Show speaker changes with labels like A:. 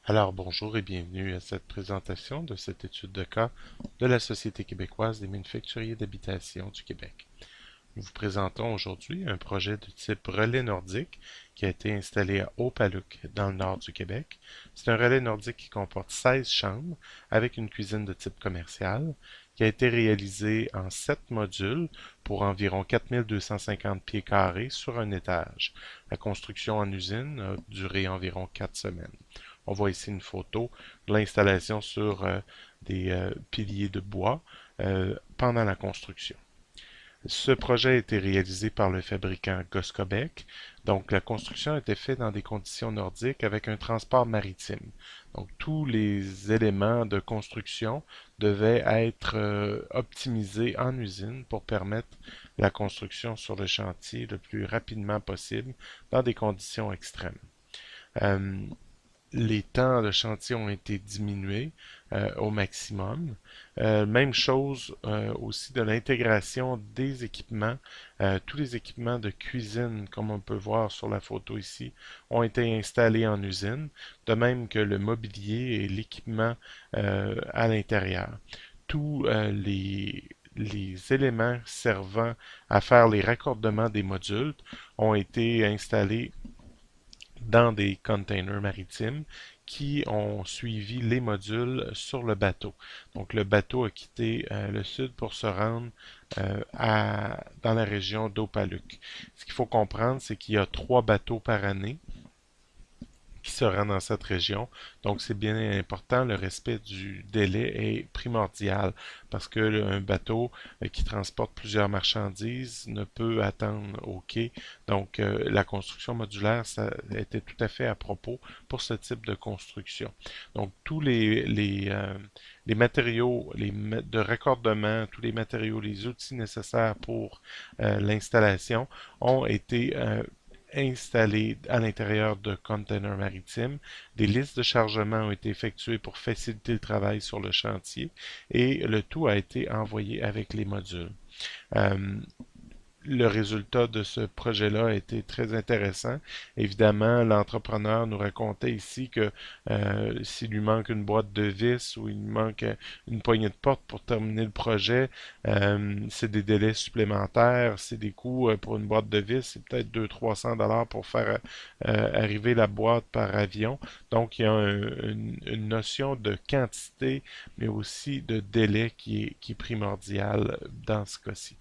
A: Alors bonjour et bienvenue à cette présentation de cette étude de cas de la Société québécoise des manufacturiers d'habitation du Québec. Nous vous présentons aujourd'hui un projet de type relais nordique qui a été installé à Haut-Paluc dans le nord du Québec. C'est un relais nordique qui comporte 16 chambres avec une cuisine de type commercial qui a été réalisé en 7 modules pour environ 4250 pieds carrés sur un étage. La construction en usine a duré environ 4 semaines. On voit ici une photo de l'installation sur des piliers de bois pendant la construction. Ce projet a été réalisé par le fabricant Goscobec. Donc, la construction a été faite dans des conditions nordiques avec un transport maritime. Donc, tous les éléments de construction devaient être optimisés en usine pour permettre la construction sur le chantier le plus rapidement possible dans des conditions extrêmes. Euh, les temps de chantier ont été diminués au maximum. Même chose aussi de l'intégration des équipements. Tous les équipements de cuisine, comme on peut voir sur la photo ici, ont été installés en usine, de même que le mobilier et l'équipement à l'intérieur. Tous les éléments servant à faire les raccordements des modules ont été installés dans des containers maritimes qui ont suivi les modules sur le bateau. Donc le bateau a quitté le sud pour se rendre dans la région d'Opaluc. Ce qu'il faut comprendre, c'est qu'il y a 3 bateaux par année qui se rend dans cette région. Donc, c'est bien important. Le respect du délai est primordial parce que un bateau qui transporte plusieurs marchandises ne peut attendre au quai. Donc, la construction modulaire, ça était tout à fait à propos pour ce type de construction. Donc, tous les matériaux de raccordement, tous les matériaux, les outils nécessaires pour l'installation ont été installés à l'intérieur de containers maritimes. Des listes de chargement ont été effectuées pour faciliter le travail sur le chantier et le tout a été envoyé avec les modules. Euh, le résultat de ce projet-là a été très intéressant. Évidemment, l'entrepreneur nous racontait ici que s'il lui manque une boîte de vis ou il lui manque une poignée de porte pour terminer le projet, c'est des délais supplémentaires, c'est des coûts pour une boîte de vis, c'est peut-être 200-300 $ pour faire arriver la boîte par avion. Donc, il y a une notion de quantité, mais aussi de délai qui est primordiale dans ce cas-ci.